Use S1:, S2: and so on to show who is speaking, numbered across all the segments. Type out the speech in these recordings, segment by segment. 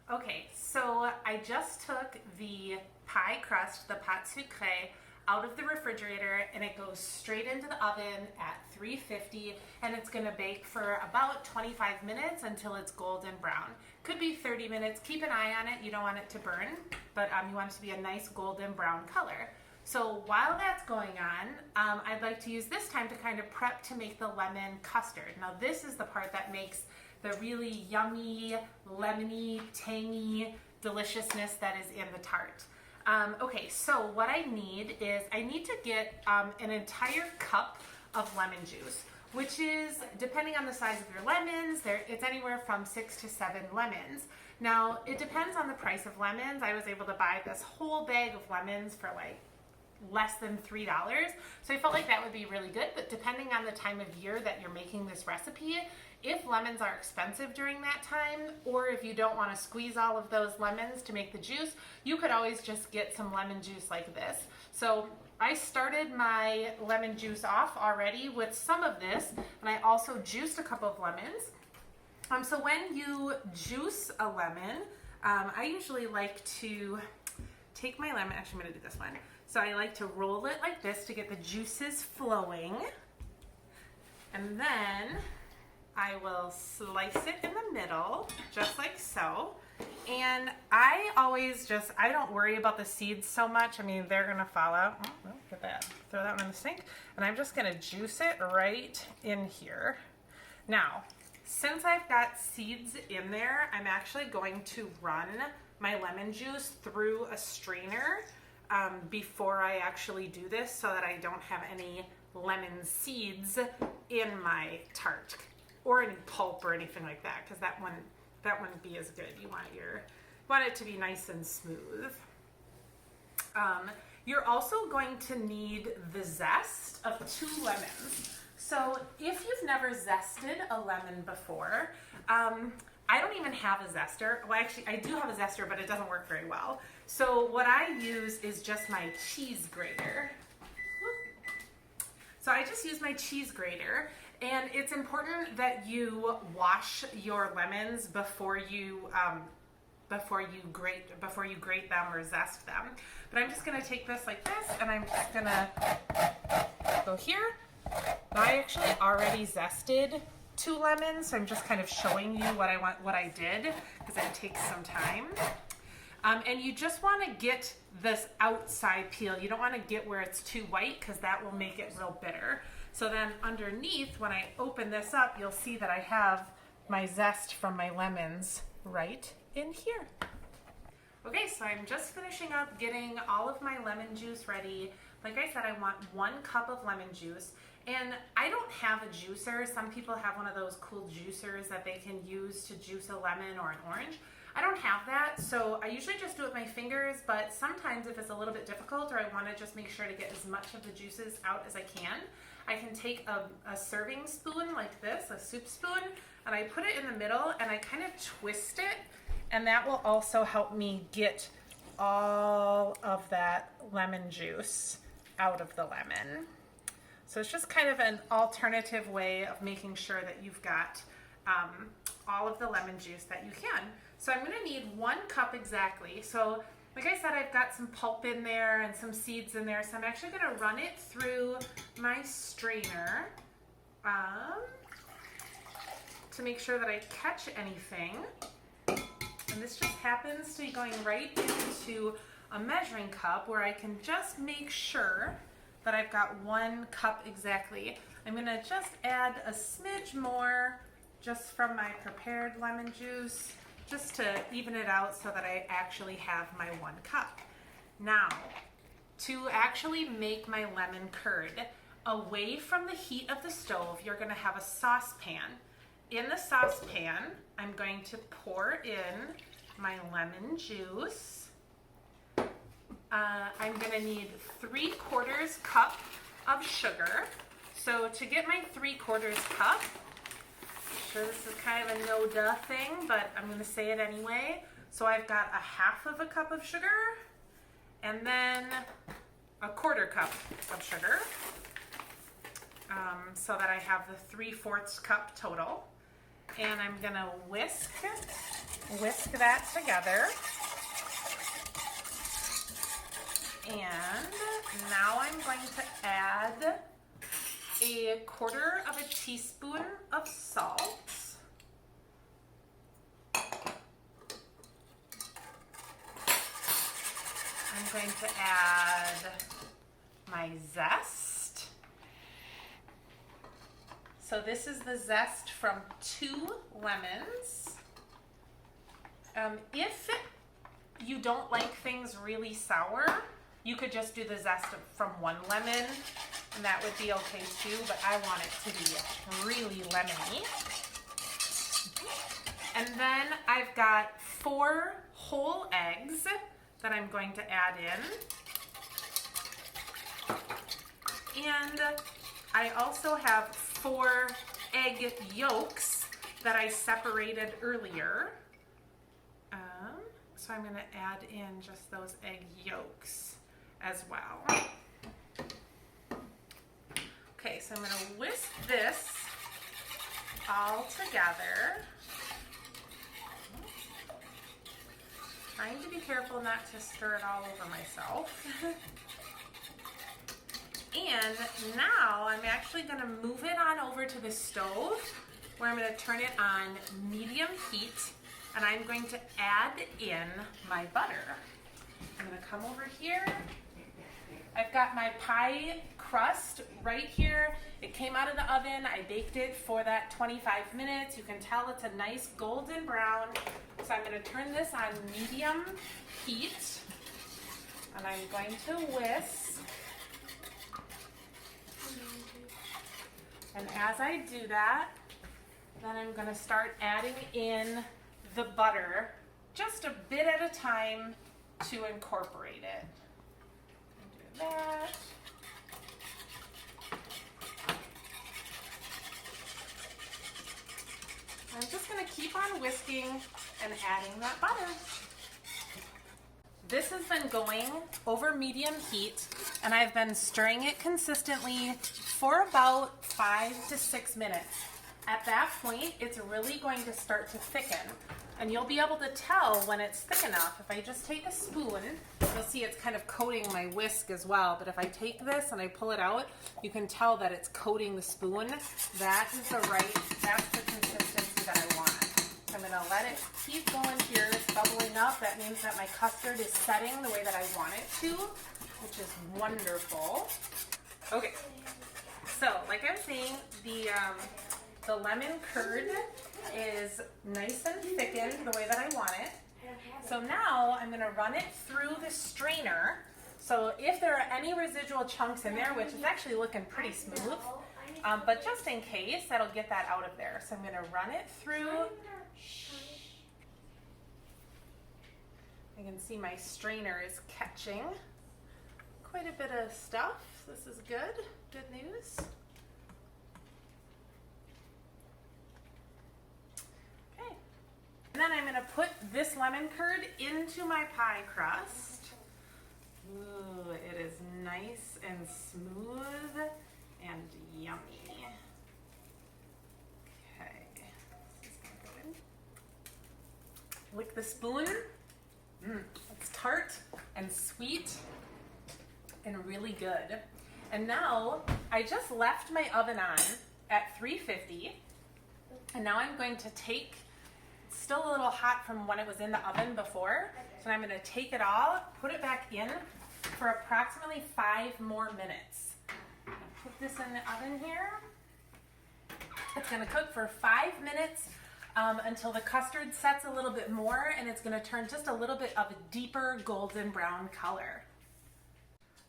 S1: Okay, so I just took the pie crust, the pâte sucrée, out of the refrigerator and it goes straight into the oven at 350 and it's gonna bake for about 25 minutes until it's golden brown. Could be 30 minutes, keep an eye on it, you don't want it to burn, but you want it to be a nice golden brown color. So while that's going on, I'd like to use this time to kind of prep to make the lemon custard. Now this is the part that makes the really yummy, lemony, tangy deliciousness that is in the tart. Okay, so what I need is I need to get an entire cup of lemon juice, which is, depending on the size of your lemons, it's anywhere from 6 to 7 lemons. Now, it depends on the price of lemons. I was able to buy this whole bag of lemons for like less than $3. So I felt like that would be really good, but depending on the time of year that you're making this recipe, if lemons are expensive during that time, or if you don't want to squeeze all of those lemons to make the juice, you could always just get some lemon juice like this. So I started my lemon juice off already with some of this, and I also juiced a couple of lemons. So when you juice a lemon, I usually like to take my lemon, actually I'm going to do this one. So I like to roll it like this to get the juices flowing. And then I will slice it in the middle, just like so. And I don't worry about the seeds so much. I mean, they're gonna fall out. Oh, well, look at that. Throw that one in the sink. And I'm just gonna juice it right in here. Now, since I've got seeds in there, I'm actually going to run my lemon juice through a strainer before I actually do this so that I don't have any lemon seeds in my tart or any pulp or anything like that, because that wouldn't be as good. You want it to be nice and smooth. You're also going to need the zest of 2 lemons. So if you've never zested a lemon before, I don't even have a zester. Well, actually, I do have a zester, but it doesn't work very well. So what I use is just my cheese grater. So I just use my cheese grater, and it's important that you wash your lemons before you grate them or zest them. But I'm just gonna take this like this, and I'm just gonna go here. Now I actually already zested 2 lemons, so I'm just kind of showing you what I did, because it takes some time. And you just want to get this outside peel. You don't want to get where it's too white, because that will make it real bitter. So then underneath, when I open this up, you'll see that I have my zest from my lemons right in here. Okay, so I'm just finishing up getting all of my lemon juice ready. Like I said, I want 1 cup of lemon juice. And I don't have a juicer. Some people have one of those cool juicers that they can use to juice a lemon or an orange. I don't have that, so I usually just do it with my fingers, but sometimes if it's a little bit difficult or I want to just make sure to get as much of the juices out as I can take a serving spoon like this, a soup spoon, and I put it in the middle and I kind of twist it, and that will also help me get all of that lemon juice out of the lemon. So it's just kind of an alternative way of making sure that you've got all of the lemon juice that you can. So I'm gonna need 1 cup exactly. So like I said, I've got some pulp in there and some seeds in there. So I'm actually gonna run it through my strainer to make sure that I catch anything. And this just happens to be going right into a measuring cup where I can just make sure that I've got 1 cup exactly. I'm gonna just add a smidge more just from my prepared lemon juice, just to even it out so that I actually have my 1 cup. Now, to actually make my lemon curd, away from the heat of the stove, you're gonna have a saucepan. In the saucepan, I'm going to pour in my lemon juice. I'm gonna need 3/4 cup of sugar. So to get my 3/4 cup, I'm sure this is kind of a no-duh thing, but I'm gonna say it anyway. So I've got 1/2 cup of sugar, and then 1/4 cup of sugar, so that I have the 3/4 cup total. And I'm gonna whisk that together. And now I'm going to add a 1/4 of a teaspoon of salt. I'm going to add my zest. So this is the zest from 2 lemons. If you don't like things really sour, you could just do the zest from 1 lemon, and that would be okay too, but I want it to be really lemony. And then I've got 4 whole eggs that I'm going to add in. And I also have 4 egg yolks that I separated earlier. So I'm going to add in just those egg yolks as well. Okay, so I'm going to whisk this all together. Trying to be careful not to stir it all over myself. And now I'm actually going to move it on over to the stove where I'm going to turn it on medium heat, and I'm going to add in my butter. I'm going to come over here. I've got my pie crust right here. It came out of the oven. I baked it for that 25 minutes. You can tell it's a nice golden brown. So I'm going to turn this on medium heat, and I'm going to whisk. And as I do that, then I'm going to start adding in the butter just a bit at a time to incorporate it. Do that. I'm just going to keep on whisking and adding that butter. This has been going over medium heat, and I've been stirring it consistently for about 5 to 6 minutes. At that point, it's really going to start to thicken, and you'll be able to tell when it's thick enough. If I just take a spoon, you'll see it's kind of coating my whisk as well, but if I take this and I pull it out, you can tell that it's coating the spoon. That's the consistency that I want. I'm going to let it keep going here. It's bubbling up. That means that my custard is setting the way that I want it to, which is wonderful. Okay, so like I was saying, the lemon curd is nice and thickened the way that I want it. So now I'm going to run it through the strainer. So if there are any residual chunks in there, which is actually looking pretty smooth, but just in case, that'll get that out of there. So I'm going to run it through. You can see my strainer is catching quite a bit of stuff. This is good. Good news. Okay. And then I'm going to put this lemon curd into my pie crust. Ooh, it is nice and smooth and yummy. Okay. This is going to go in. Lick the spoon. It's tart and sweet and really good. And now I just left my oven on at 350, and now I'm going to take, it's still a little hot from when it was in the oven before, so I'm going to take it all, put it back in for approximately 5 more minutes. I'm going to put this in the oven here. It's going to cook for 5 minutes until the custard sets a little bit more, and it's going to turn just a little bit of a deeper golden brown color.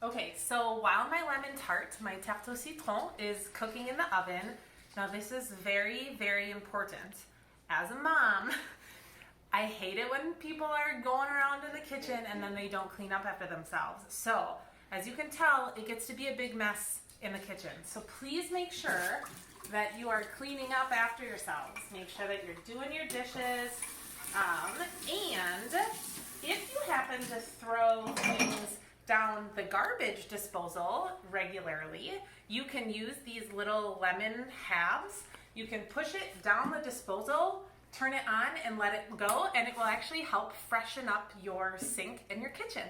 S1: Okay, so while my lemon tart, my tarte au citron, is cooking in the oven, now this is very, very important. As a mom, I hate it when people are going around in the kitchen and then they don't clean up after themselves. So, as you can tell, it gets to be a big mess in the kitchen. So please make sure that you are cleaning up after yourselves. Make sure that you're doing your dishes. And if you happen to throw things down the garbage disposal regularly, you can use these little lemon halves. You can push it down the disposal, turn it on and let it go, and it will actually help freshen up your sink in your kitchen.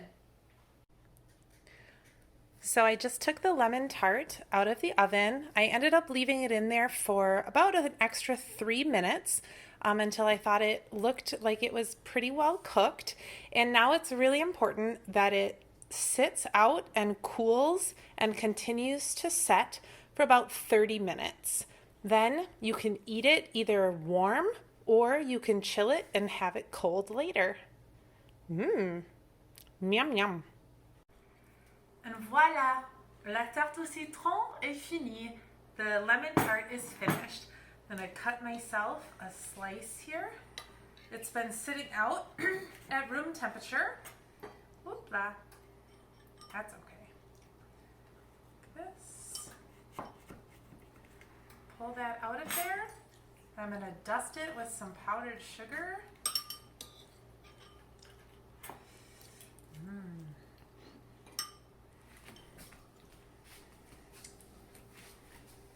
S1: So I just took the lemon tart out of the oven. I ended up leaving it in there for about an extra 3 minutes until I thought it looked like it was pretty well cooked. And now it's really important that it sits out and cools and continues to set for about 30 minutes. Then you can eat it either warm or you can chill it and have it cold later. Yum yum. And voila, la tarte au citron est finie. The lemon tart is finished. Then I cut myself a slice here. It's been sitting out at room temperature. Oopla. That's okay. Like this. Pull that out of there. I'm going to dust it with some powdered sugar.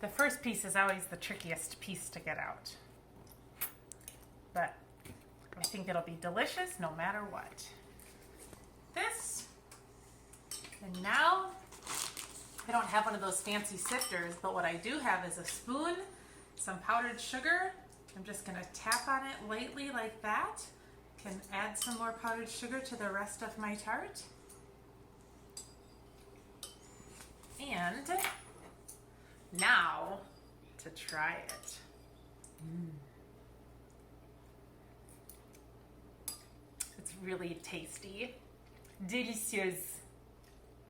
S1: The first piece is always the trickiest piece to get out. But I think it'll be delicious no matter what. This. And now, I don't have one of those fancy sifters, but what I do have is a spoon, some powdered sugar. I'm just going to tap on it lightly like that. Can add some more powdered sugar to the rest of my tart. And now to try it. It's really tasty. Delicieuse.